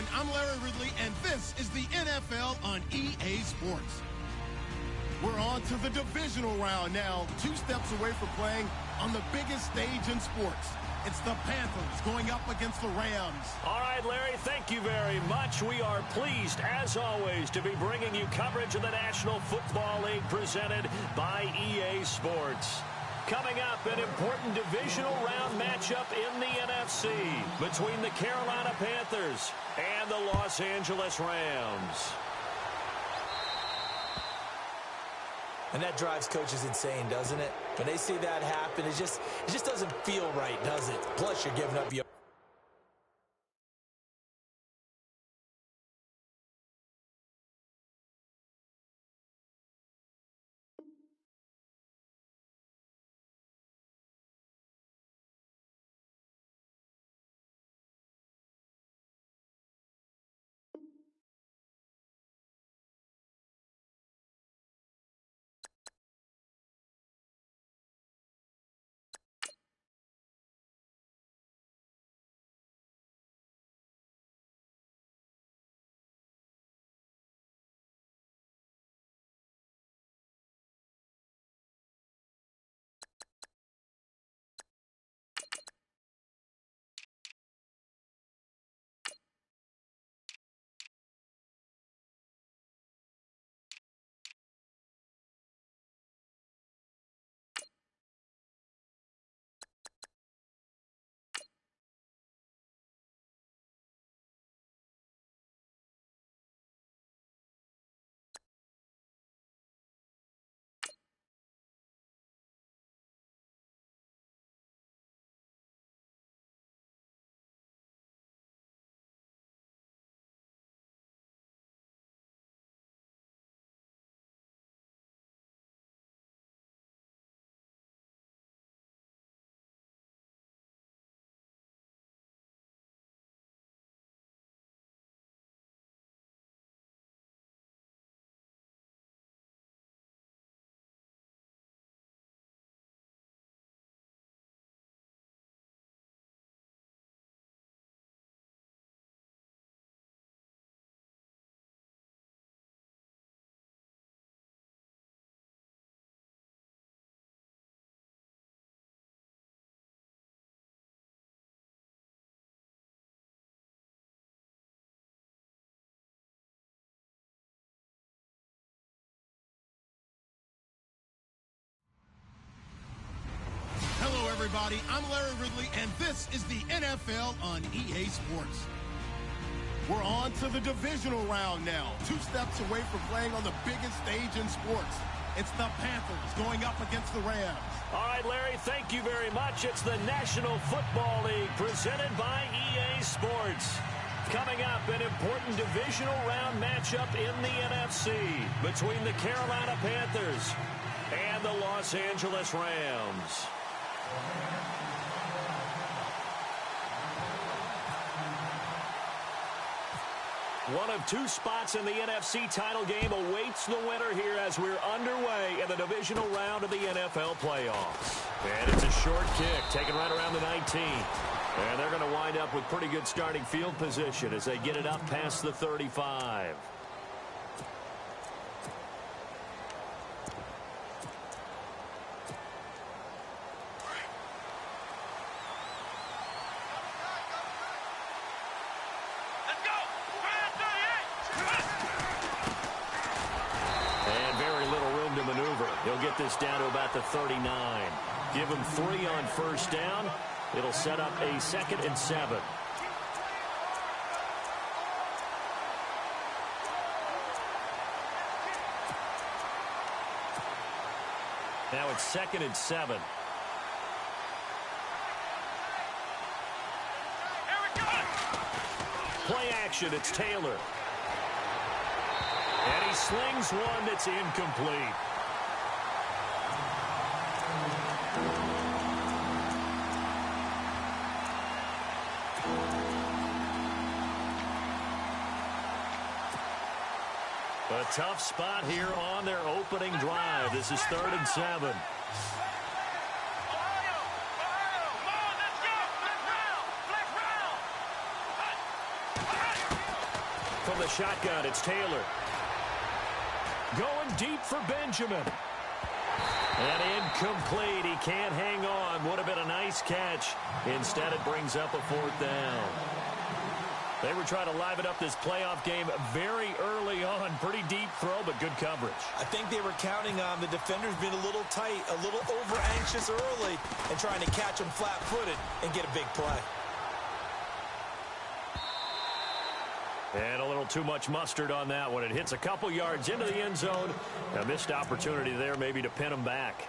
everyone. I'm Larry Ridley, and this is the NFL on EA Sports. We're on to the divisional round now, 2 steps away from playing on the biggest stage in sports. It's the Panthers going up against the Rams. All right, Larry, thank you very much. We are pleased, as always, to be bringing you coverage of the National Football League presented by EA Sports. Coming up, an important divisional round matchup in the NFC between the Carolina Panthers and the Los Angeles Rams. And that drives coaches insane, doesn't it? When they see that happen, it just doesn't feel right, does it? Plus, you're giving up your... Hello, everybody. I'm Larry Ridley, and this is the NFL on EA Sports. We're on to the divisional round now, 2 steps away from playing on the biggest stage in sports. It's the Panthers going up against the Rams. All right, Larry, thank you very much. It's the National Football League presented by EA Sports. Coming up, an important divisional round matchup in the NFC between the Carolina Panthers and the Los Angeles Rams. One of 2 spots in the NFC title game awaits the winner here as we're underway in the divisional round of the NFL playoffs. And it's a short kick, taken right around the 19. And they're going to wind up with pretty good starting field position as they get it up past the 35. He'll get this down to about the 39. Give him 3 on first down. It'll set up a 2nd and 7. Now it's 2nd and 7. Play action, it's Taylor. And he slings one that's incomplete. A tough spot here on their opening drive. This is 3rd and 7. from the shotgun. It's Taylor. Going deep for Benjamin. And incomplete. He can't hang on. Would have been a nice catch. Instead, it brings up a 4th down. They were trying to liven up this playoff game very early on. Pretty deep throw, but good coverage. I think they were counting on the defenders being a little tight, a little over-anxious early, and trying to catch them flat-footed and get a big play. And a little too much mustard on that one. It hits a couple yards into the end zone. A missed opportunity there maybe to pin them back.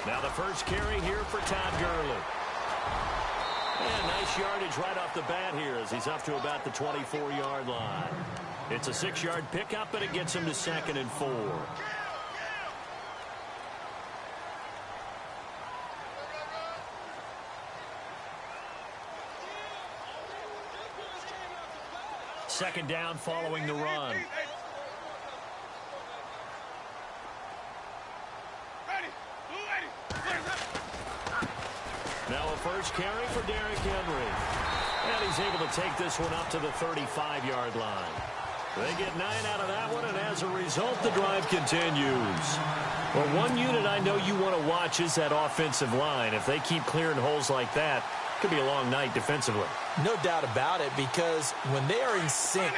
Now the first carry here for Todd Gurley. And nice yardage right off the bat here as he's up to about the 24-yard line. It's a 6-yard pickup, but it gets him to 2nd and 4. Second down following the run. Now a first carry for Derrick Henry. And he's able to take this one up to the 35-yard line. They get 9 out of that one, and as a result, the drive continues. Well, one unit I know you want to watch is that offensive line. If they keep clearing holes like that, it could be a long night defensively. No doubt about it, because when they are in sync,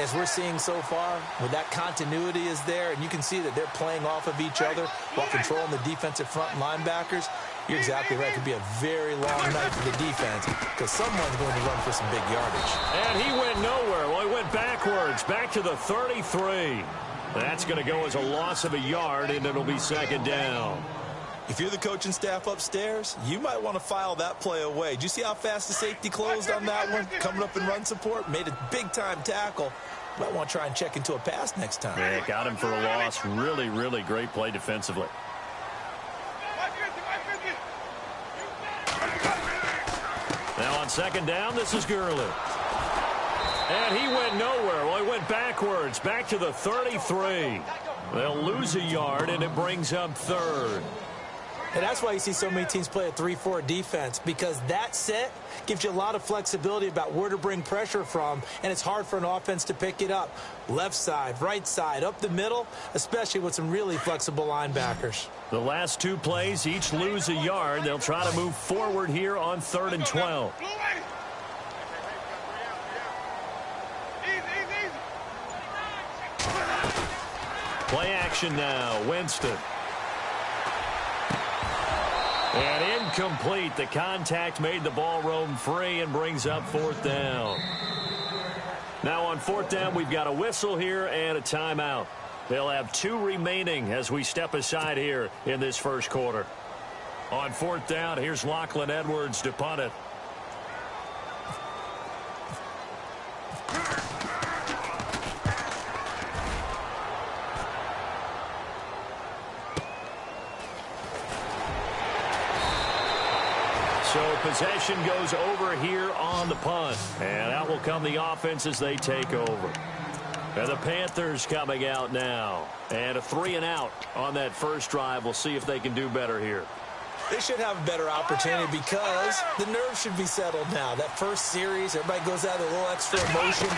as we're seeing so far, when that continuity is there, and you can see that they're playing off of each other while controlling the defensive front linebackers, you're exactly right. It could be a very long night for the defense because someone's going to run for some big yardage. And he went nowhere. Well, he went backwards, back to the 33. That's going to go as a loss of a yard, and it'll be 2nd down. If you're the coaching staff upstairs, you might want to file that play away. Did you see how fast the safety closed on that one? Coming up in run support, made a big-time tackle. You might want to try and check into a pass next time. Yeah, got him for a loss. Really, really great play defensively. Now on 2nd down, this is Gurley. And he went nowhere. Well, he went backwards, back to the 33. They'll lose a yard, and it brings up 3rd. And that's why you see so many teams play a 3-4 defense, because that set gives you a lot of flexibility about where to bring pressure from, and it's hard for an offense to pick it up. Left side, right side, up the middle, especially with some really flexible linebackers. The last 2 plays each lose a yard. They'll try to move forward here on 3rd and 12. Play action now. Winston. And incomplete. The contact made the ball roam free and brings up 4th down. Now on 4th down, we've got a whistle here and a timeout. They'll have 2 remaining as we step aside here in this first quarter. On 4th down, here's Lachlan Edwards to punt it. So possession goes over here on the punt. And out will come the offense as they take over. And the Panthers coming out now. And a 3-and-out on that first drive. We'll see if they can do better here. They should have a better opportunity because the nerves should be settled now. That first series, everybody goes out with a little extra emotion.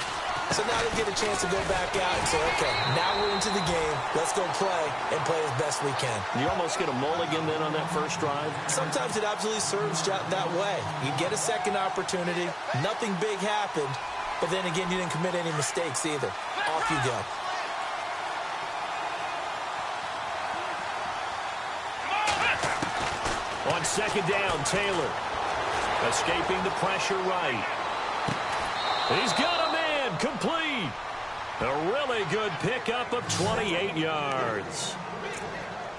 So now they get a chance to go back out and say, okay, now we're into the game. Let's go play and play as best we can. You almost get a mulligan then on that first drive? Sometimes it absolutely serves that way. You get a second opportunity. Nothing big happened. But then again, you didn't commit any mistakes either. Off you go. On 2nd down, Taylor. Escaping the pressure right. He's got a man complete. A really good pickup of 28 yards.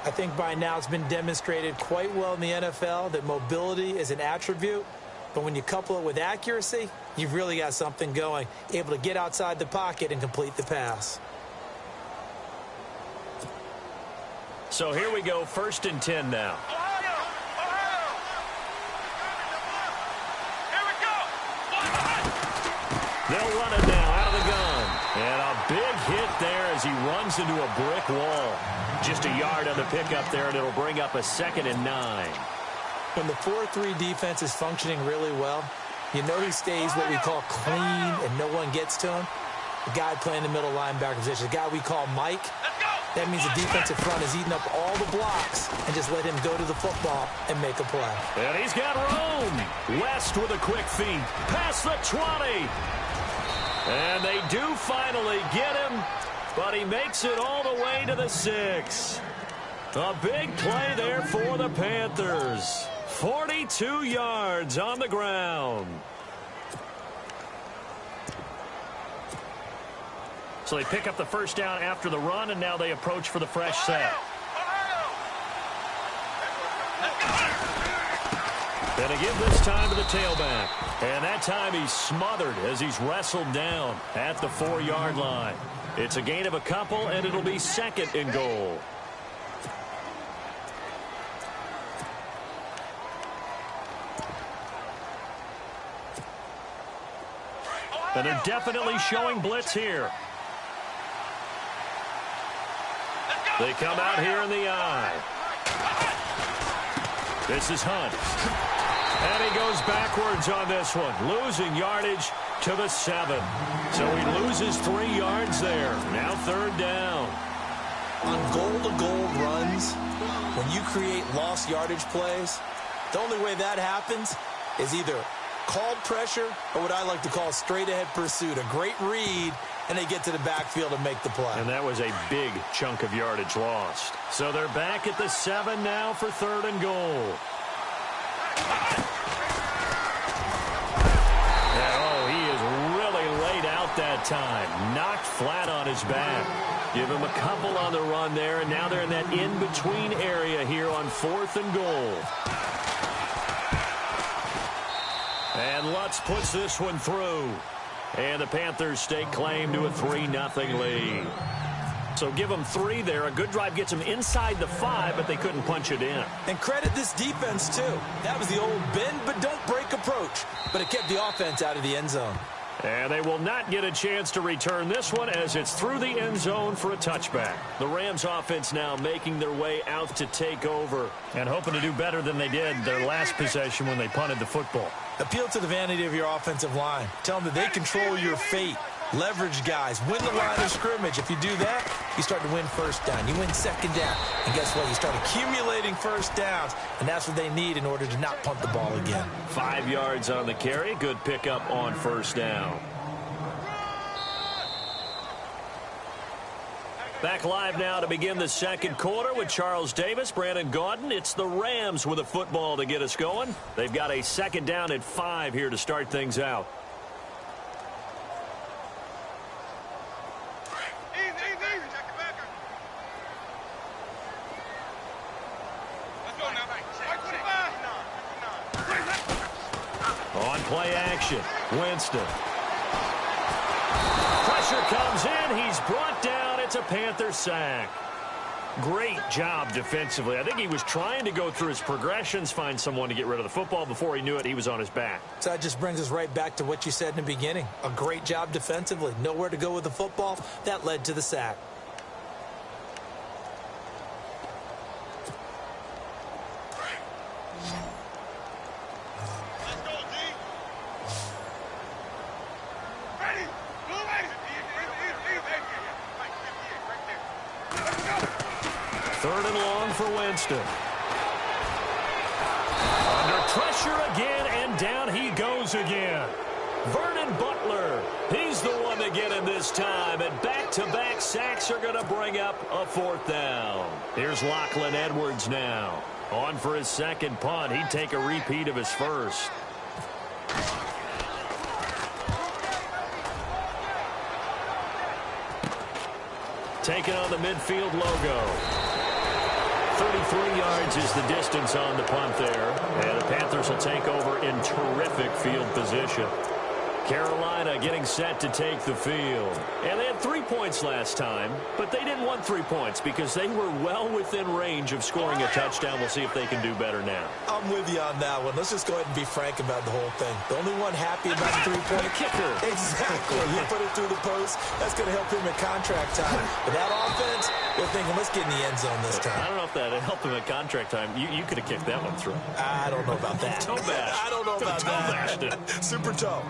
I think by now it's been demonstrated quite well in the NFL that mobility is an attribute. But when you couple it with accuracy, you've really got something going. Able to get outside the pocket and complete the pass. So here we go, 1st and 10 now. They'll run it now out of the gun. And a big hit there as he runs into a brick wall. Just a yard on the pickup there, and it'll bring up a 2nd and 9. When the 4-3 defense is functioning really well, you know he stays what we call clean and no one gets to him. The guy playing the middle linebacker position, the guy we call Mike, that means the defensive front is eating up all the blocks and just let him go to the football and make a play. And he's got room. West with a quick feed. Past the 20. And they do finally get him, but he makes it all the way to the 6. A big play there for the Panthers. 42 yards on the ground. So they pick up the 1st down after the run, and now they approach for the fresh set. And again this time to the tailback. And that time he's smothered as he's wrestled down at the 4-yard line. It's a gain of a couple, and it'll be 2nd and goal. And they're definitely showing blitz here. They come out here in the eye. This is Hunt. And he goes backwards on this one, losing yardage to the 7. So he loses 3 yards there. Now 3rd down. On goal-to-goal runs, when you create lost yardage plays, the only way that happens is either called pressure or what I like to call straight-ahead pursuit, a great read, and they get to the backfield and make the play. And that was a big chunk of yardage lost. So they're back at the 7 now for 3rd and goal. He is really laid out that time. Knocked flat on his back. Give him a couple on the run there, and now they're in that in-between area here on 4th and goal. And Lutz puts this one through. And the Panthers stake claim to a 3-0 lead. So give them 3 there. A good drive gets them inside the 5, but they couldn't punch it in. And credit this defense, too. That was the old bend but don't break approach. But it kept the offense out of the end zone. And they will not get a chance to return this one as it's through the end zone for a touchback. The Rams offense now making their way out to take over and hoping to do better than they did their last possession when they punted the football. Appeal to the vanity of your offensive line. Tell them that they control your fate. Leverage guys. Win the line of scrimmage. If you do that, you start to win 1st down. You win 2nd down. And guess what? You start accumulating 1st downs. And that's what they need in order to not punt the ball again. 5 yards on the carry. Good pickup on 1st down. Back live now to begin the 2nd quarter with Charles Davis, Brandon Gaudin. It's the Rams with a football to get us going. They've got a 2nd down at 5 here to start things out. On play action, Winston. Pressure comes in. He's brought down. It's a Panther sack. Great job defensively. I think he was trying to go through his progressions, find someone to get rid of the football. Before he knew it, he was on his back. So that just brings us right back to what you said in the beginning. A great job defensively. Nowhere to go with the football. That led to the sack. Third and long for Winston. Under pressure again, and down he goes again. Vernon Butler, he's the one to get him this time, and back-to-back sacks are going to bring up a 4th down. Here's Lachlan Edwards now. On for his 2nd punt. He'd take a repeat of his 1st. Taking on the midfield logo. 33 yards is the distance on the punt there. And the Panthers will take over in terrific field position. Carolina getting set to take the field. And they had 3 points last time, but they didn't want 3 points because they were well within range of scoring a touchdown. We'll see if they can do better now. I'm with you on that one. Let's just go ahead and be frank about the whole thing. The only one happy about the 3-point kicker. Exactly. He put it through the post. That's going to help him in contract time. But that offense, they're thinking, let's get in the end zone this time. I don't know if that helped him at contract time. You could have kicked that one through. I don't know about that. Toe bash. I don't know about that. Super toe.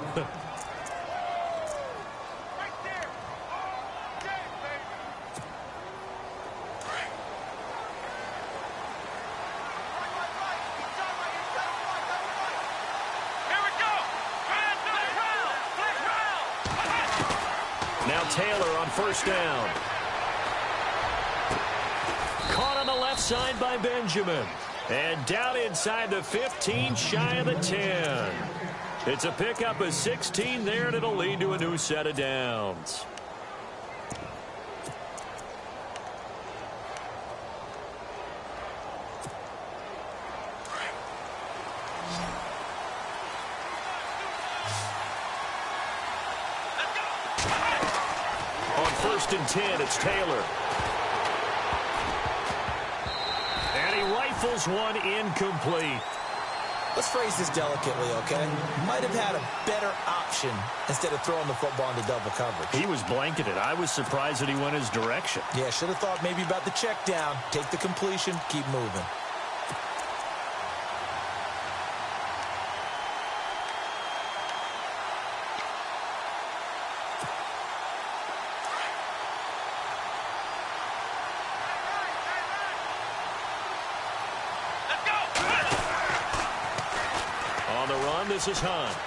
Now Taylor on first down. Caught on the left side by Benjamin. And down inside the 15, shy of the 10. It's a pickup of 16 there, and it'll lead to a new set of downs. On first and 10, it's Taylor. And he rifles one incomplete. Let's phrase this delicately, okay? Might have had a better option instead of throwing the football into double coverage. He was blanketed. I was surprised that he went his direction. Yeah, should have thought maybe about the check down. Take the completion, keep moving. This is Hunt.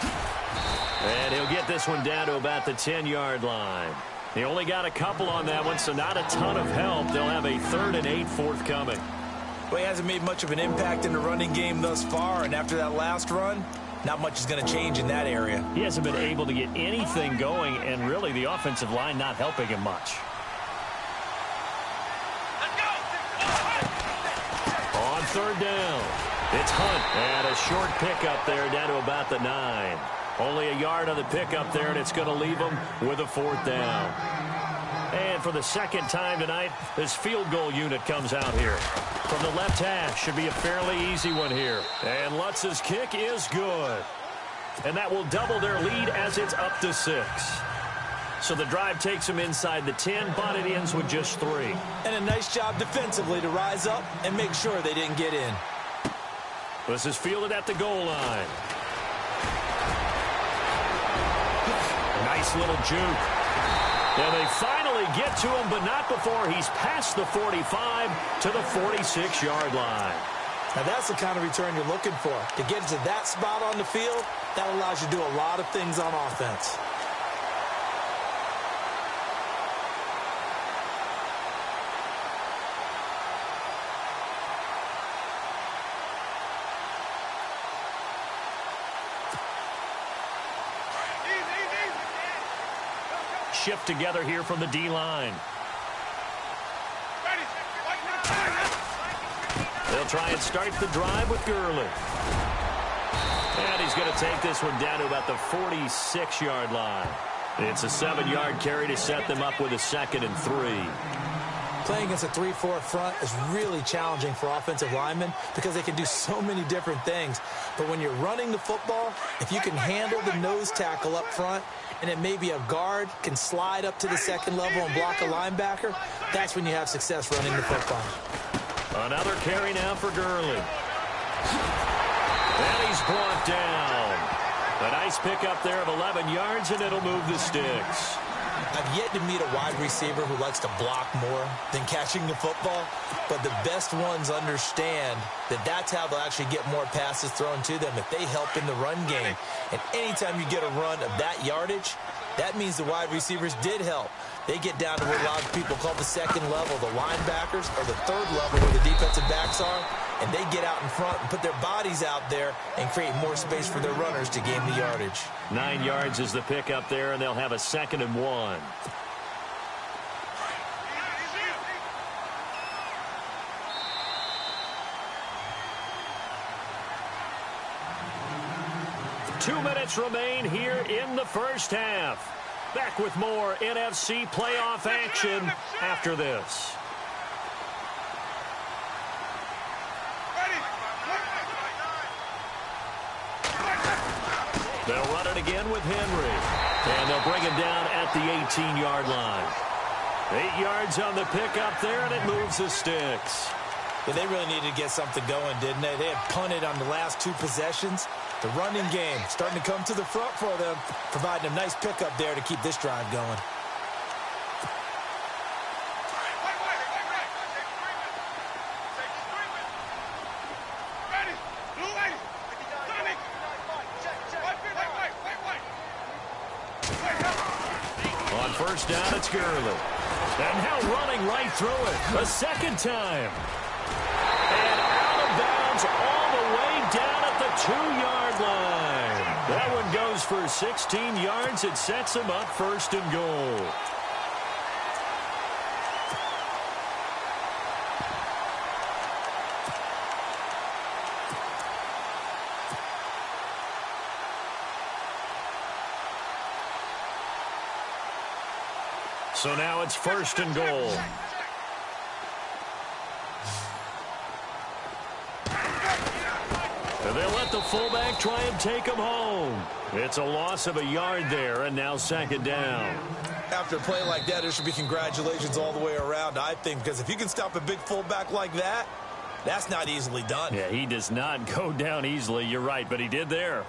And he'll get this one down to about the 10-yard line. He only got a couple on that one, so not a ton of help. They'll have a 3rd and 8 forthcoming. Well, he hasn't made much of an impact in the running game thus far, and after that last run, not much is going to change in that area. He hasn't been able to get anything going, and really the offensive line not helping him much. On 3rd down. It's Hunt, and a short pickup there down to about the 9. Only a yard on the pickup there, and it's going to leave him with a 4th down. And for the second time tonight, this field goal unit comes out here. From the left hash, should be a fairly easy one here. And Lutz's kick is good. And that will double their lead as it's up to 6. So the drive takes them inside the 10, but it ends with just 3. And a nice job defensively to rise up and make sure they didn't get in. This is fielded at the goal line. Nice little juke. And they finally get to him, but not before he's past the 45 to the 46-yard line. Now that's the kind of return you're looking for. To get to that spot on the field, that allows you to do a lot of things on offense. Shift together here from the D-line. They'll try and start the drive with Gurley. And he's going to take this one down to about the 46-yard line. It's a 7-yard carry to set them up with a 2nd and 3. Playing against a 3-4 front is really challenging for offensive linemen because they can do so many different things. But when you're running the football, if you can handle the nose tackle up front, and then maybe a guard can slide up to the 2nd level and block a linebacker, that's when you have success running the football. Another carry now for Gurley. And he's brought down. A nice pickup there of 11 yards, and it'll move the sticks. I've yet to meet a wide receiver who likes to block more than catching the football, but the best ones understand that that's how they'll actually get more passes thrown to them if they help in the run game. And anytime you get a run of that yardage, that means the wide receivers did help. They get down to what a lot of people call the 2nd level, the linebackers, or the 3rd level where the defensive backs are, and they get out in front and put their bodies out there and create more space for their runners to gain the yardage. 9 yards is the pickup there, and they'll have a 2nd and 1. 2 minutes remain here in the first half. Back with more NFC playoff action after this. They'll run it again with Henry. And they'll bring him down at the 18-yard line. 8 yards on the pickup there, and it moves the sticks. Yeah, they really needed to get something going, didn't they? They had punted on the last 2 possessions. The running game starting to come to the front for them, providing a nice pickup there to keep this drive going. On first down, it's Gurley. And now running right through it a second time. And out of bounds all the way down at the 2-yard line. That one goes for 16 yards. It sets him up first and goal. So now it's first and goal. And they'll let the fullback try and take him home. It's a loss of a yard there, and now second down. After a play like that, there should be congratulations all the way around, I think, because if you can stop a big fullback like that, that's not easily done. Yeah, he does not go down easily. You're right, but he did there.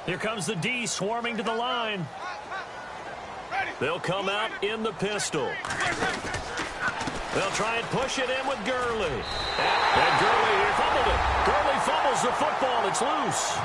Here comes the D swarming to the line. They'll come out in the pistol. They'll try and push it in with Gurley. And Gurley here fumbled it. Gurley fumbles the football. It's loose.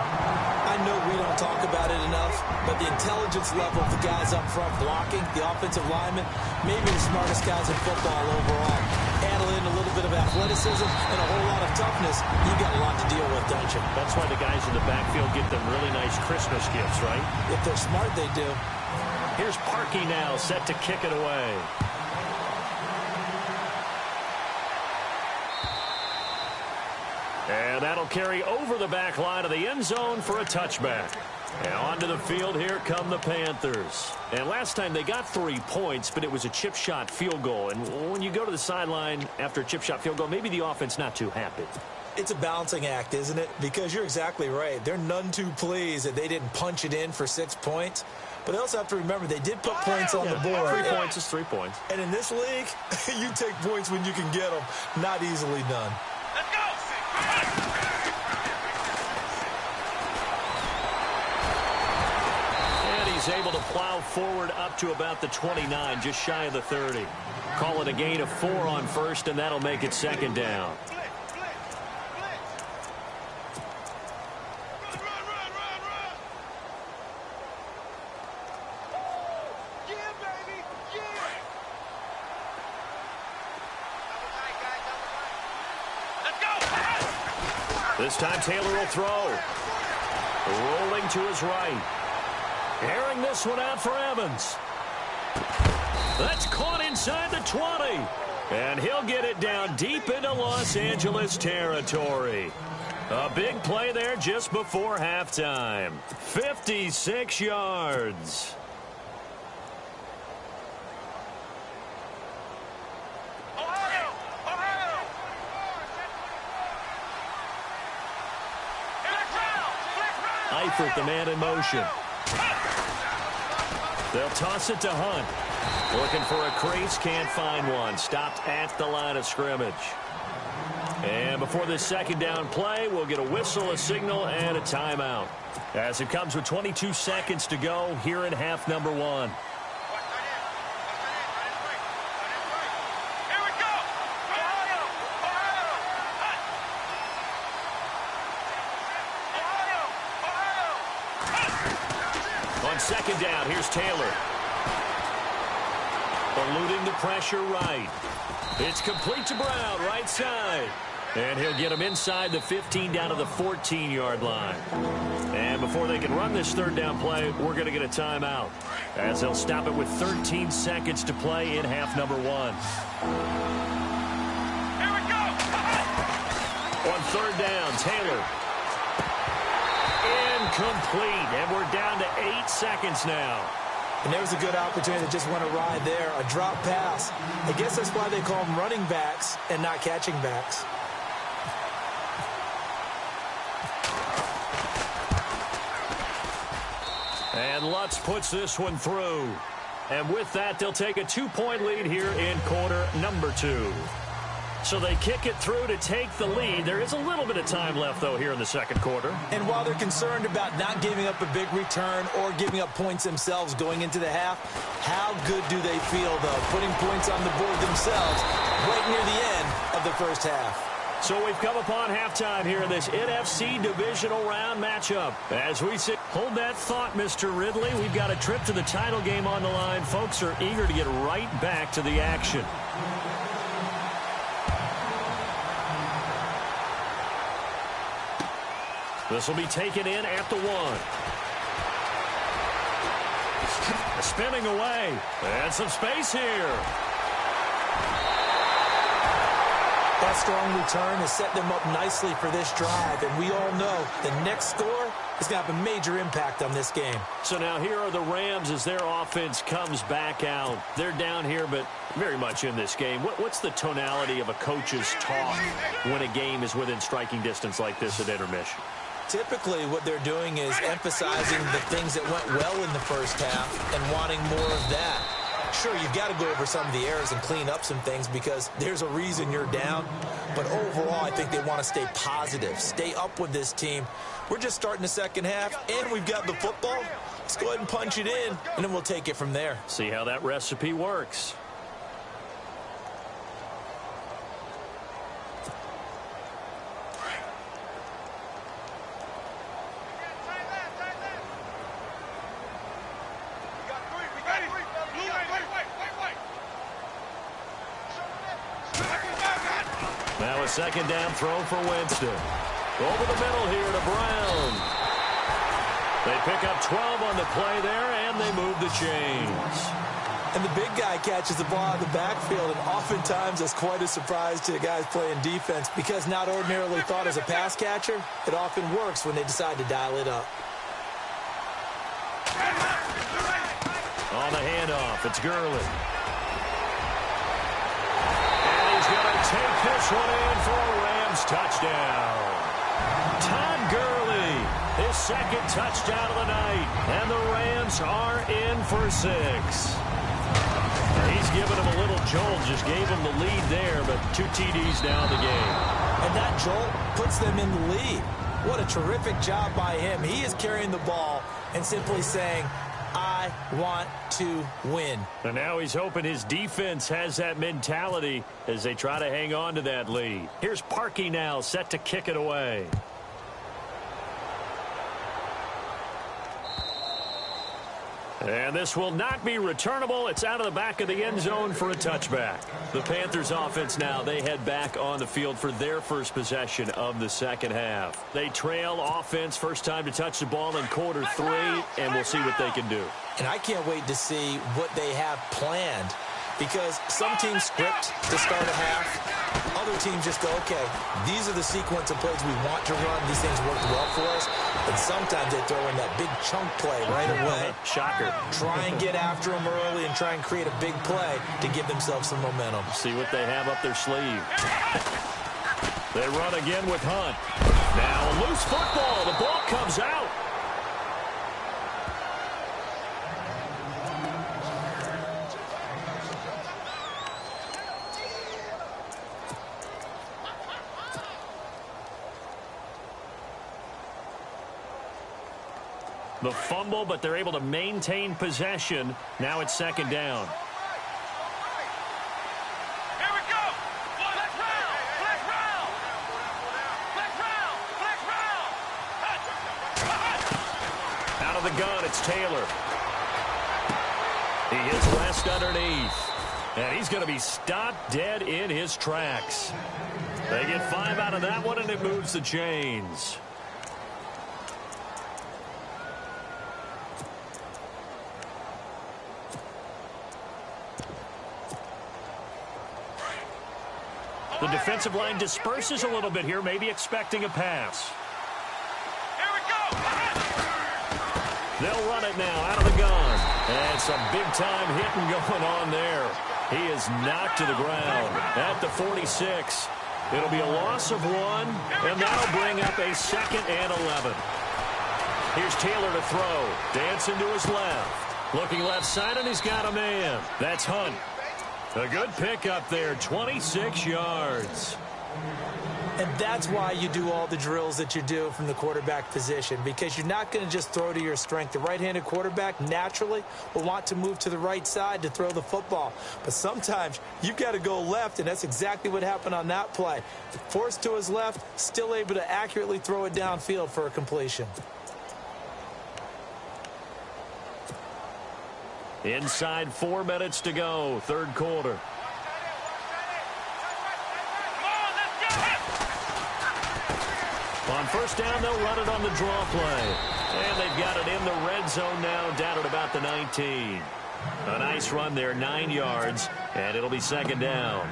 I know we don't talk about it enough, but the intelligence level of the guys up front blocking, the offensive linemen, maybe the smartest guys in football overall. Add in a little bit of athleticism and a whole lot of toughness, you got a lot to deal with, don't you? That's why the guys in the backfield get them really nice Christmas gifts, right? If they're smart, they do. Here's Parkey now, set to kick it away. And that'll carry over the back line of the end zone for a touchback. And onto the field, here come the Panthers. And last time they got 3 points, but it was a chip shot field goal. And when you go to the sideline after a chip shot field goal, maybe the offense not too happy. It's a balancing act, isn't it? Because you're exactly right. They're none too pleased that they didn't punch it in for 6 points. But they also have to remember they did put points on the board. 3 points is 3 points. And in this league, you take points when you can get them. Not easily done. Let's go! He's able to plow forward up to about the 29, just shy of the 30. Call it a gain of 4 on first, and that'll make it second down. This time Taylor will throw. Rolling to his right. Airing this one out for Evans. That's caught inside the 20. And he'll get it down deep into Los Angeles territory. A big play there just before halftime. 56 yards. Eifert, the man in motion. They'll toss it to Hunt. Looking for a crease, can't find one. Stopped at the line of scrimmage. And before this second down play, we'll get a whistle, a signal, and a timeout. As it comes with 22 seconds to go here in half number 1. On second down, here's Taylor. Eluding the pressure right. It's complete to Brown, right side. And he'll get him inside the 15 down to the 14-yard line. And before they can run this third down play, we're going to get a timeout. as they'll stop it with 13 seconds to play in half number 1. Here we go! On third down, Taylor. Incomplete, and we're down to 8 seconds now. And there was a good opportunity that just went awry there, a drop pass. I guess that's why they call them running backs and not catching backs. And Lutz puts this one through. And with that, they'll take a 2-point lead here in quarter number 2. So they kick it through to take the lead. There is a little bit of time left, though, here in the second quarter. And while they're concerned about not giving up a big return or giving up points themselves going into the half, how good do they feel, though, putting points on the board themselves right near the end of the first half? So we've come upon halftime here in this NFC divisional round matchup. As we sit, hold that thought, Mr. Ridley. We've got a trip to the title game on the line. Folks are eager to get right back to the action. This will be taken in at the 1. Spinning away. And some space here. That strong return has set them up nicely for this drive, and we all know the next score is going to have a major impact on this game. So now here are the Rams as their offense comes back out. They're down here, but very much in this game. What's the tonality of a coach's talk when a game is within striking distance like this at intermission? Typically, what they're doing is emphasizing the things that went well in the first half and wanting more of that. Sure, you've got to go over some of the errors and clean up some things because there's a reason you're down. But overall, I think they want to stay positive, stay up with this team. We're just starting the second half, and we've got the football. Let's go ahead and punch it in, and then we'll take it from there. See how that recipe works. Now a second down throw for Winston. Over the middle here to Brown. They pick up 12 on the play there, and they move the chains. And the big guy catches the ball out of the backfield, and oftentimes that's quite a surprise to the guys playing defense because not ordinarily thought as a pass catcher, it often works when they decide to dial it up. On the handoff, it's Gurley. Take this one in for a Rams touchdown. Todd Gurley, his second touchdown of the night. And the Rams are in for 6. He's giving them a little jolt, just gave them the lead there, but 2 TDs now in the game. And that jolt puts them in the lead. What a terrific job by him. He is carrying the ball and simply saying, I want to win. And now he's hoping his defense has that mentality as they try to hang on to that lead. Here's Parkey now set to kick it away. And this will not be returnable. It's out of the back of the end zone for a touchback. The Panthers offense now, they head back on the field for their first possession of the second half. They trail offense, first time to touch the ball in quarter 3, and we'll see what they can do. And I can't wait to see what they have planned because some teams script to start a half. Other teams just go, okay, these are the sequence of plays we want to run. These things worked well for us. And sometimes they throw in that big chunk play right away. Shocker. Try and get after them early and try and create a big play to give themselves some momentum. See what they have up their sleeve. They run again with Hunt. Now a loose football. The ball comes out. The fumble, but they're able to maintain possession. Now it's second down. Here we go. Flex round. Flex round. Flex round. Flex round. Out of the gun, it's Taylor. He hits West underneath. And he's going to be stopped dead in his tracks. They get 5 out of that one, and it moves the chains. The defensive line disperses a little bit here, maybe expecting a pass. Here we go. They'll run it now out of the gun. And some big-time hitting going on there. He is knocked to the ground at the 46. It'll be a loss of 1, and that'll bring up a 2nd and 11. Here's Taylor to throw. Dancing to his left. Looking left side, and he's got a man. That's Hunt. A good pickup there, 26 yards. And that's why you do all the drills that you do from the quarterback position, because you're not going to just throw to your strength. The right-handed quarterback naturally will want to move to the right side to throw the football. But sometimes you've got to go left, and that's exactly what happened on that play. Forced to his left, still able to accurately throw it downfield for a completion. Inside 4 minutes to go, third quarter. On first down, they'll run it on the draw play. And they've got it in the red zone now, down at about the 19. A nice run there, 9 yards, and it'll be 2nd down.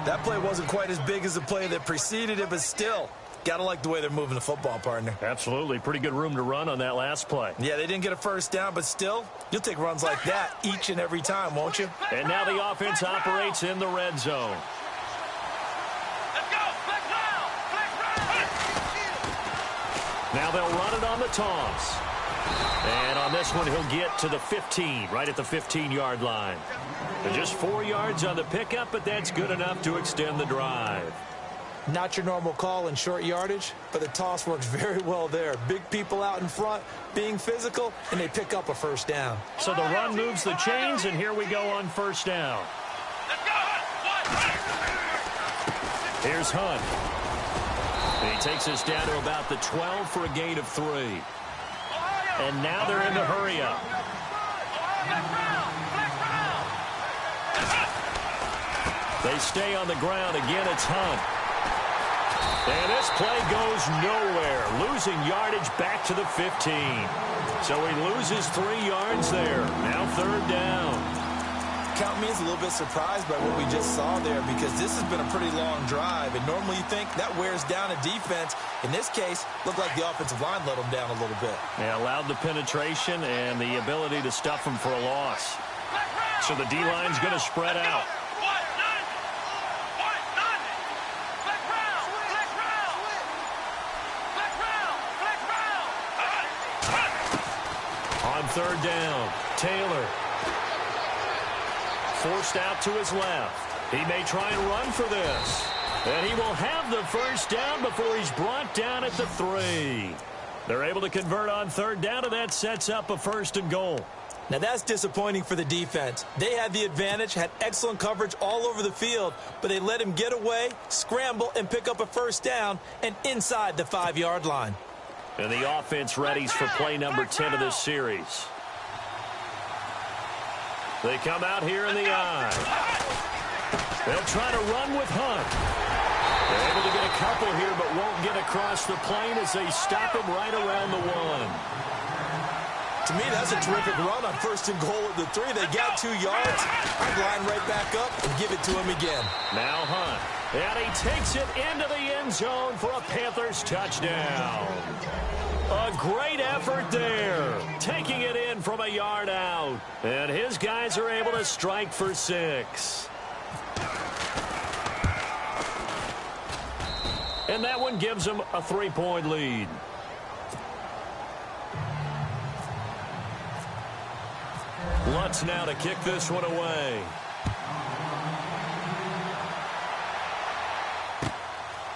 That play wasn't quite as big as the play that preceded it, but still, got to like the way they're moving the football, partner. Absolutely. Pretty good room to run on that last play. Yeah, they didn't get a first down, but still, you'll take runs like that each and every time, won't you? And now the offense operates in the red zone. Let's go. Flex round. Flex round. Now they'll run it on the toss. And on this one, he'll get to the 15, right at the 15-yard line. Just 4 yards on the pickup, but that's good enough to extend the drive. Not your normal call in short yardage, but the toss works very well there. Big people out in front, being physical, and they pick up a first down. So the run moves the chains, and here we go on first down. Let's go. Here's Hunt. He takes us down to about the 12 for a gain of 3. And now they're in the hurry-up. They stay on the ground. Again, it's Hunt. And this play goes nowhere, losing yardage back to the 15. So he loses 3 yards there. Now third down. Count me as a little bit surprised by what we just saw there, because this has been a pretty long drive, and normally you think that wears down a defense. In this case, looked like the offensive line let them down a little bit. Yeah, allowed the penetration and the ability to stuff them for a loss. So the D-line's going to spread out. On third down, Taylor. Forced out to his left. He may try and run for this. And he will have the first down before he's brought down at the 3. They're able to convert on third down, and that sets up a 1st and goal. Now that's disappointing for the defense. They had the advantage, had excellent coverage all over the field, but they let him get away, scramble, and pick up a first down, and inside the 5-yard line. And the offense readies for play number 10 of this series. They come out here in the eye. They'll try to run with Hunt. They're able to get a couple here, but won't get across the plane as they stop him right around the 1. To me, that's a terrific run on 1st and goal at the 3. They got 2 yards. I'd line right back up and give it to him again. Now Hunt. And he takes it into the end zone for a Panthers touchdown. A great effort there. Taking it in from a yard out. And his guys are able to strike for 6. And that one gives them a 3-point lead. Lutz now to kick this one away.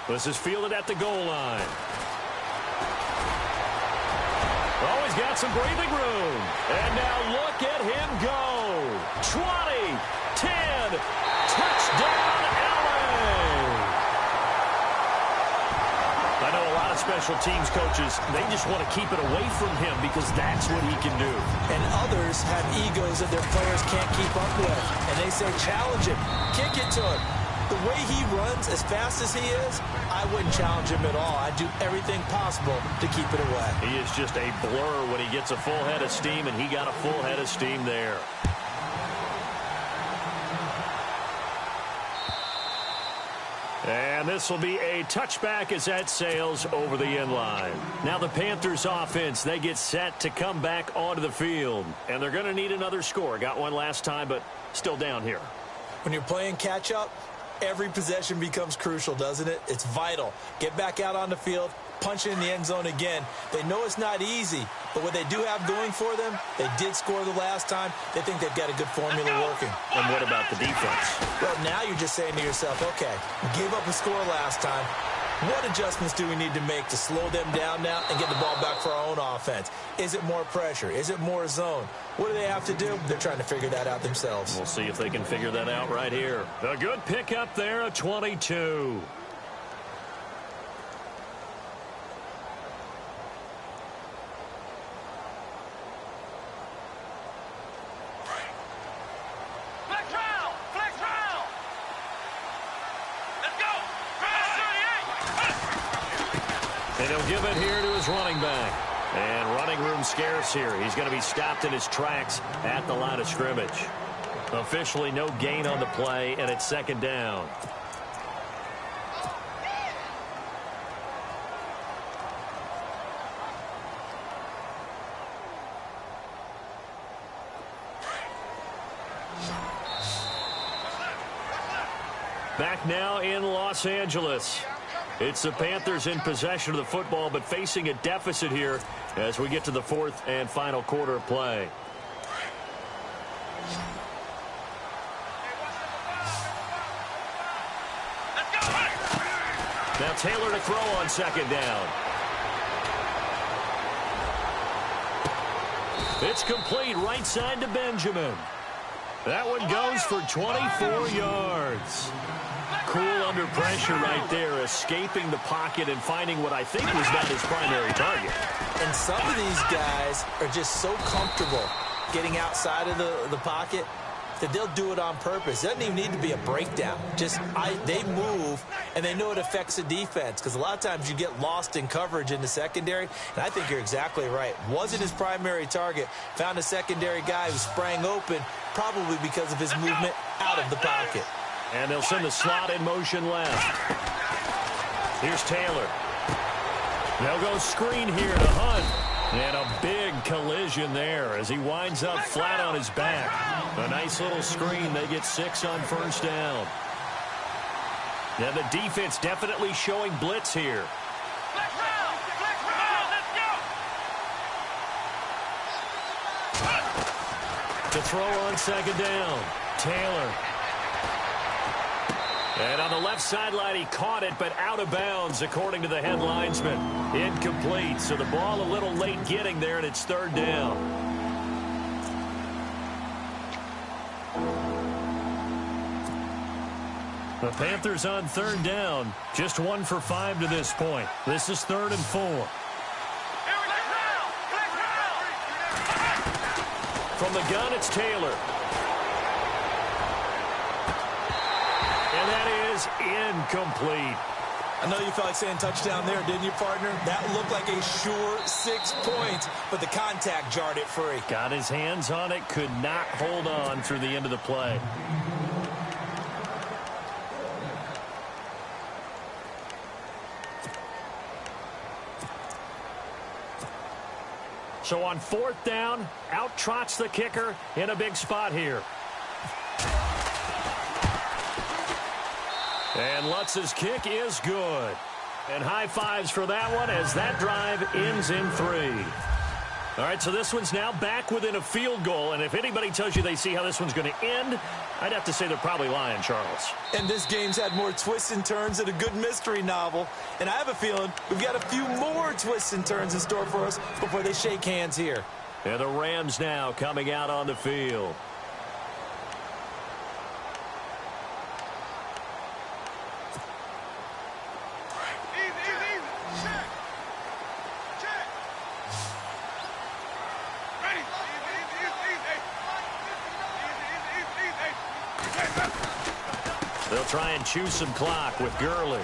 This is fielded at the goal line. Oh, he's got some breathing room. And now look at him go. 20, 10, touchdown, LA. I know a lot of special teams coaches, they just want to keep it away from him because that's what he can do. And others have egos that their players can't keep up with. And they say, challenge him, kick it to him. The way he runs as fast as he is, I wouldn't challenge him at all. I'd do everything possible to keep it away. He is just a blur when he gets a full head of steam, and he got a full head of steam there. And this will be a touchback as that sails over the end line. Now the Panthers offense, they get set to come back onto the field. And they're going to need another score. Got one last time, but still down here. When you're playing catch-up, every possession becomes crucial, doesn't it? It's vital. Get back out on the field, punch it in the end zone again. They know it's not easy, but what they do have going for them, they did score the last time. They think they've got a good formula working. And what about the defense? Well, now you're just saying to yourself, okay, we gave up a score last time. What adjustments do we need to make to slow them down now and get the ball back for our own offense? Is it more pressure? Is it more zone? What do they have to do? They're trying to figure that out themselves. We'll see if they can figure that out right here. A good pickup there, a 22. And he'll give it here to his running back. And running room scarce here. He's going to be stopped in his tracks at the line of scrimmage. Officially no gain on the play, and it's second down. Back now in Los Angeles. It's the Panthers in possession of the football, but facing a deficit here as we get to the fourth and final quarter of play. Now Taylor to throw on second down. It's complete right side to Benjamin. That one goes for 24 yards. Cool under pressure right there, escaping the pocket and finding what I think was not his primary target. And some of these guys are just so comfortable getting outside of the pocket that they'll do it on purpose. It doesn't even need to be a breakdown. They move, and they know it affects the defense, because a lot of times you get lost in coverage in the secondary, and I think you're exactly right. Wasn't his primary target. Found a secondary guy who sprang open, probably because of his movement out of the pocket. And they'll send the slot in motion left. Here's Taylor. They'll go screen here to Hunt. And a big collision there as he winds up flat on his back. A nice little screen. They get 6 on first down. Now the defense definitely showing blitz here. To throw on second down. Taylor. And on the left sideline, he caught it, but out of bounds, according to the head linesman. Incomplete. So the ball a little late getting there, and it's third down. The Panthers on third down. Just 1 for 5 to this point. This is 3rd and 4. From the gun, it's Taylor. And that is incomplete. I know you felt like saying touchdown there, didn't you, partner? That looked like a sure 6 points, but the contact jarred it free. Got his hands on it, could not hold on through the end of the play. So on 4th down, out trots the kicker in a big spot here. And Lutz's kick is good. And high fives for that one as that drive ends in 3. All right, so this one's now back within a field goal. And if anybody tells you they see how this one's going to end, I'd have to say they're probably lying, Charles. And this game's had more twists and turns than a good mystery novel. And I have a feeling we've got a few more twists and turns in store for us before they shake hands here. And the Rams now coming out on the field. They'll try and chew some clock with Gurley.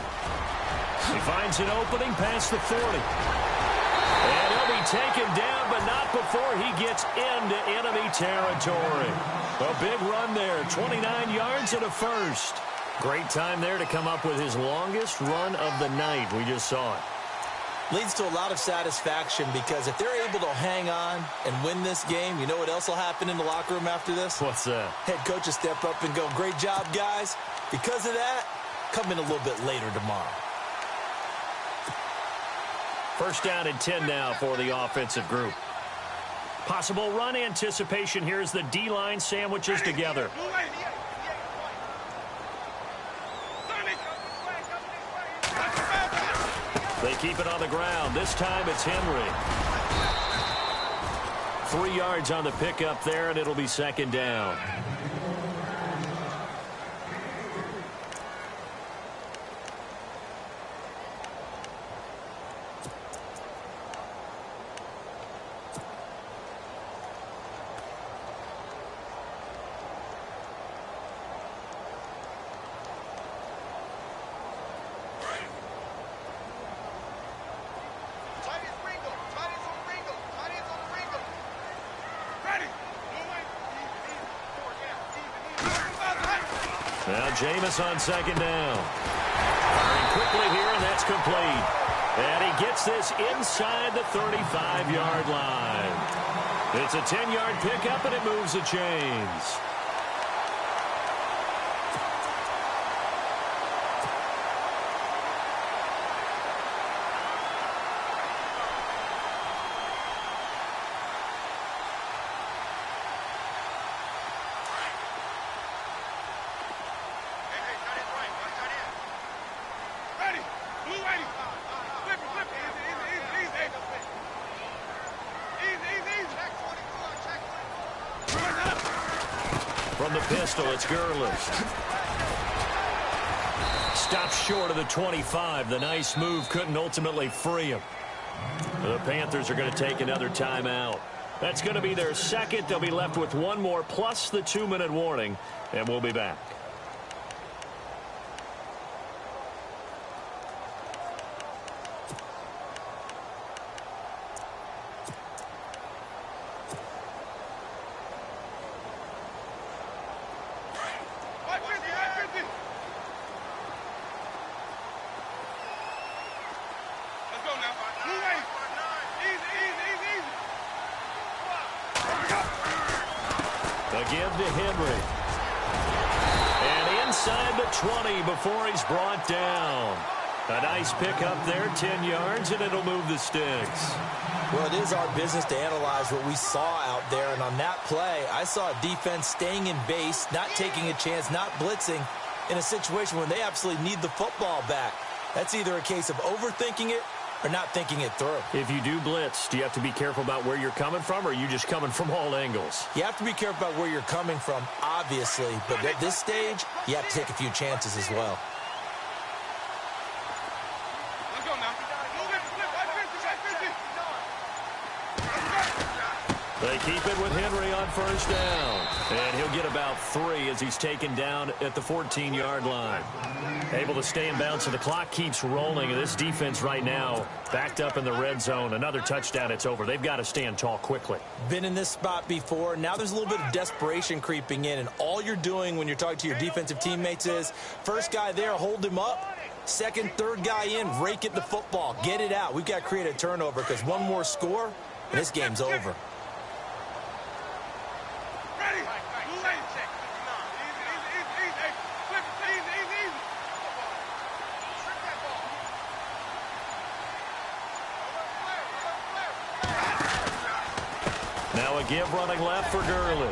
He finds an opening past the 40. And he'll be taken down, but not before he gets into enemy territory. A big run there, 29 yards and a first. Great time there to come up with his longest run of the night. We just saw it. Leads to a lot of satisfaction because if they're able to hang on and win this game, you know what else will happen in the locker room after this? What's that? Head coach will step up and go, great job, guys. Because of that, come in a little bit later tomorrow. First down and 10 now for the offensive group. Possible run anticipation here as the D-line sandwiches together. They keep it on the ground. This time it's Henry. 3 yards on the pickup there, and it'll be second down. Now Jameis on second down. Firing quickly here, and that's complete. And he gets this inside the 35-yard line. It's a 10-yard pickup, and it moves the chains. From the pistol, it's Gurley. Stops short of the 25. The nice move couldn't ultimately free him. The Panthers are going to take another timeout. That's going to be their second. They'll be left with one more plus the 2-minute warning, and we'll be back. Again to Henry. And inside the 20 before he's brought down. A nice pickup there, 10 yards, and it'll move the sticks. Well, it is our business to analyze what we saw out there, and on that play, I saw a defense staying in base, not taking a chance, not blitzing, in a situation where they absolutely need the football back. That's either a case of overthinking it or not thinking it through. If you do blitz, do you have to be careful about where you're coming from, or are you just coming from all angles? You have to be careful about where you're coming from, obviously, but at this stage, you have to take a few chances as well. They keep it with Henry on first down. And he'll get about 3 as he's taken down at the 14-yard line. Able to stay in bounds, so the clock keeps rolling. And this defense right now backed up in the red zone. Another touchdown, it's over. They've got to stand tall quickly. Been in this spot before. Now there's a little bit of desperation creeping in. And all you're doing when you're talking to your defensive teammates is, first guy there, hold him up. Second, third guy in, rake at the football. Get it out. We've got to create a turnover because one more score, and this game's over. Now a give running left for Gurley.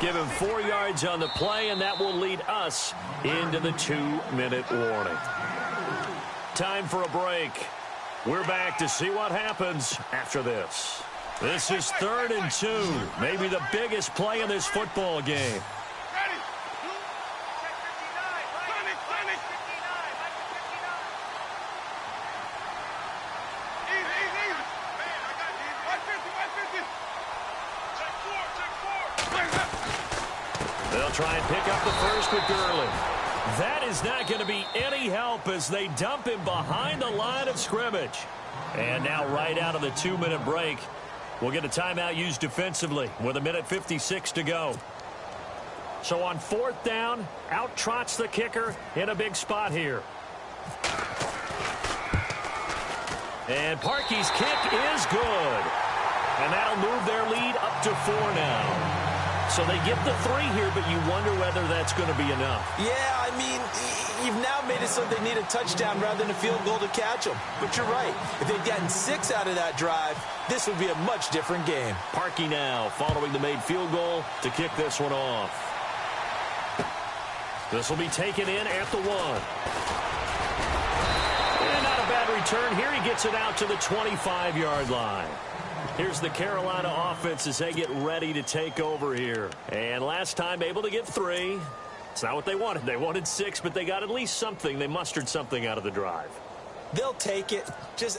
Give him 4 yards on the play, and that will lead us into the 2-minute warning. Time for a break. We're back to see what happens after this. This is 3rd and 2, maybe the biggest play in this football game. They'll try and pick up the first with Gurley. That is not going to be any help as they dump him behind the line of scrimmage. And now right out of the 2-minute break, we'll get a timeout used defensively with 1:56 to go. So on 4th down, out trots the kicker in a big spot here. And Parkey's kick is good. And that'll move their lead up to 4 now. So they get the 3 here, but you wonder whether that's going to be enough. Yeah, I mean, you've now made it so they need a touchdown rather than a field goal to catch them. But you're right. If they'd gotten 6 out of that drive, this would be a much different game. Parkey now following the made field goal to kick this one off. This will be taken in at the 1. And not a bad return here. He gets it out to the 25-yard line. Here's the Carolina offense as they get ready to take over here. And last time able to get 3. It's not what they wanted. They wanted 6, but they got at least something. They mustered something out of the drive. They'll take it.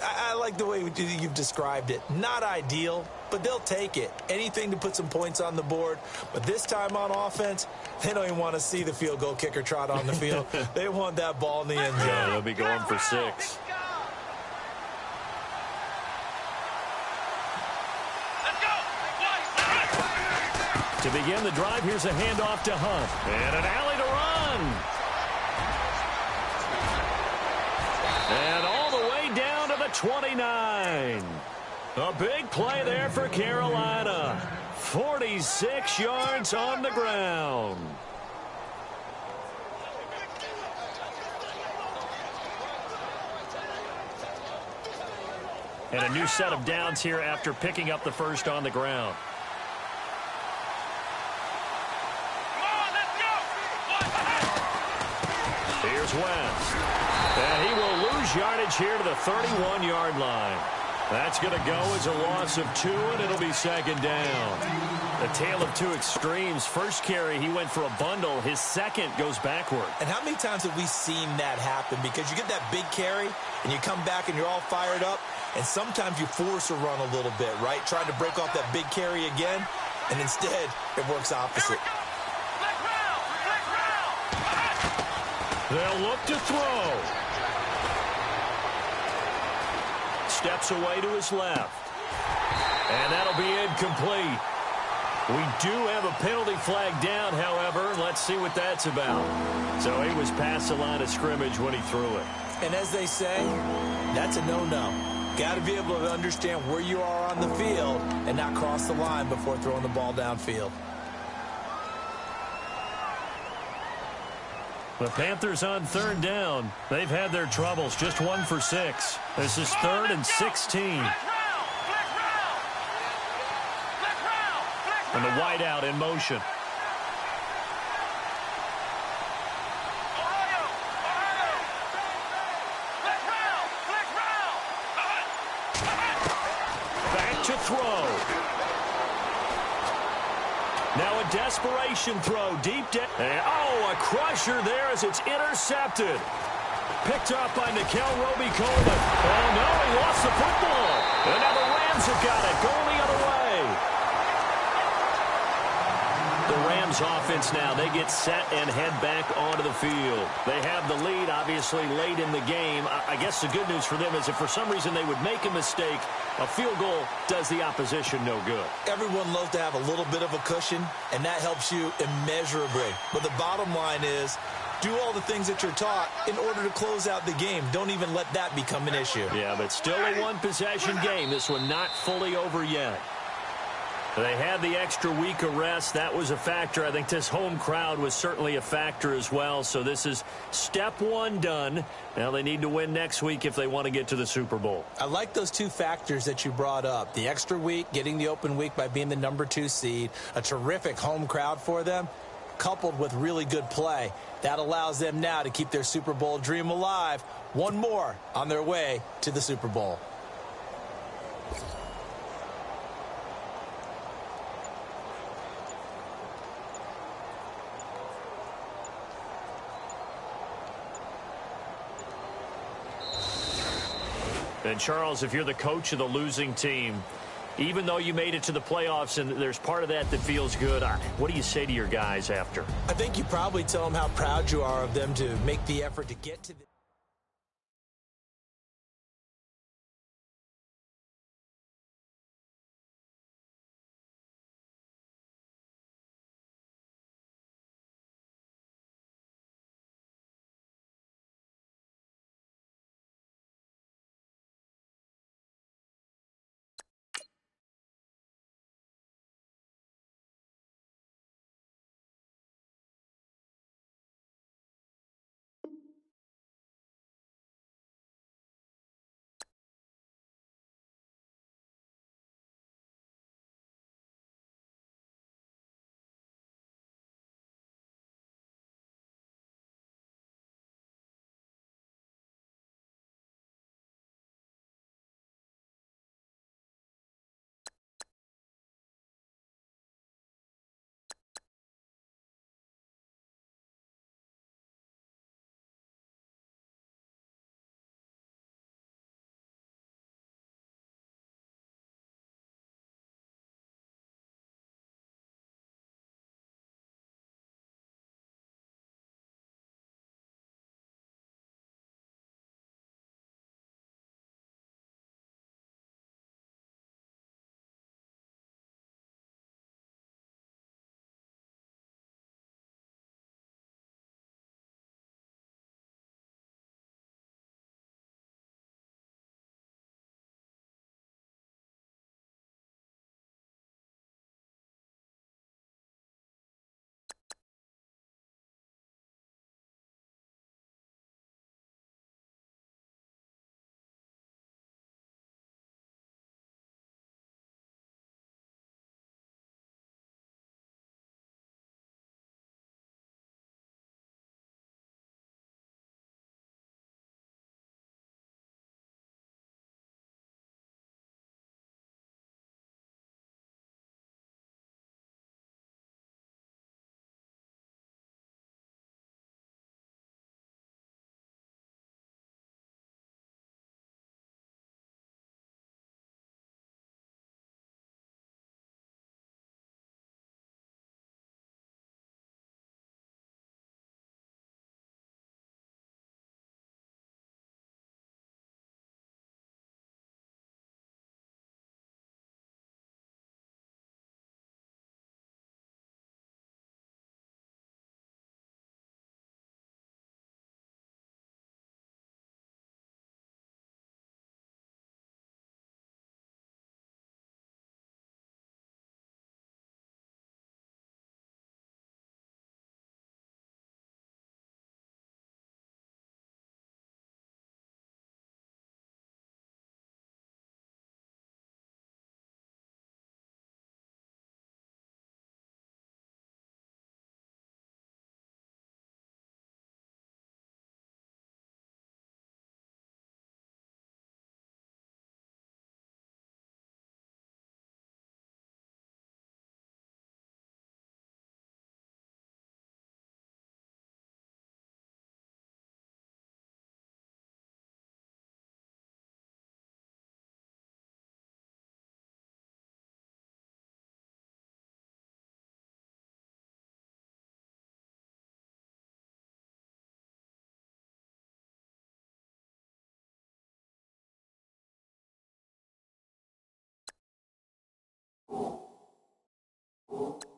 I like the way you've described it. Not ideal, but they'll take it. Anything to put some points on the board. But this time on offense, they don't even want to see the field goal kicker trot on the field. They want that ball in the end zone. Yeah, they'll be going for 6. To begin the drive, here's a handoff to Hunt. And an alley to run. And all the way down to the 29. A big play there for Carolina. 46 yards on the ground. And a new set of downs here after picking up the first on the ground. Here's West. And he will lose yardage here to the 31-yard line. That's going to go as a loss of 2, and it'll be 2nd down. A tale of 2 extremes. First carry, he went for a bundle. His second goes backward. And how many times have we seen that happen? Because you get that big carry, and you come back, and you're all fired up, and sometimes you force a run a little bit, right? Trying to break off that big carry again, and instead it works opposite. They'll look to throw. Steps away to his left. And that'll be incomplete. We do have a penalty flag down, however. Let's see what that's about. So he was past the line of scrimmage when he threw it. And as they say, that's a no-no. Got to be able to understand where you are on the field and not cross the line before throwing the ball downfield. The Panthers on 3rd down. They've had their troubles. Just 1 for 6. This is 3rd and 16. And the wideout in motion. Back to throw. Now a desperation throw deep down. Oh, a crusher there as it's intercepted. Picked up by Nikel Roby-Coleman. Oh, no, he lost the football. And now the Rams have got it. Going the other way. The Rams offense now, they get set and head back onto the field. They have the lead, obviously, late in the game. I guess the good news for them is if for some reason they would make a mistake, a field goal does the opposition no good. Everyone loves to have a little bit of a cushion, and that helps you immeasurably. But the bottom line is, do all the things that you're taught in order to close out the game. Don't even let that become an issue. Yeah, but still a one-possession game. This one not fully over yet. They had the extra week of rest. That was a factor. I think this home crowd was certainly a factor as well. So this is step 1 done. Now they need to win next week if they want to get to the Super Bowl. I like those 2 factors that you brought up. The extra week, getting the open week by being the number 2 seed, a terrific home crowd for them, coupled with really good play. That allows them now to keep their Super Bowl dream alive. One more on their way to the Super Bowl. And Charles, if you're the coach of the losing team, even though you made it to the playoffs and there's part of that that feels good, what do you say to your guys after? I think you probably tell them how proud you are of them to make the effort to get to the you.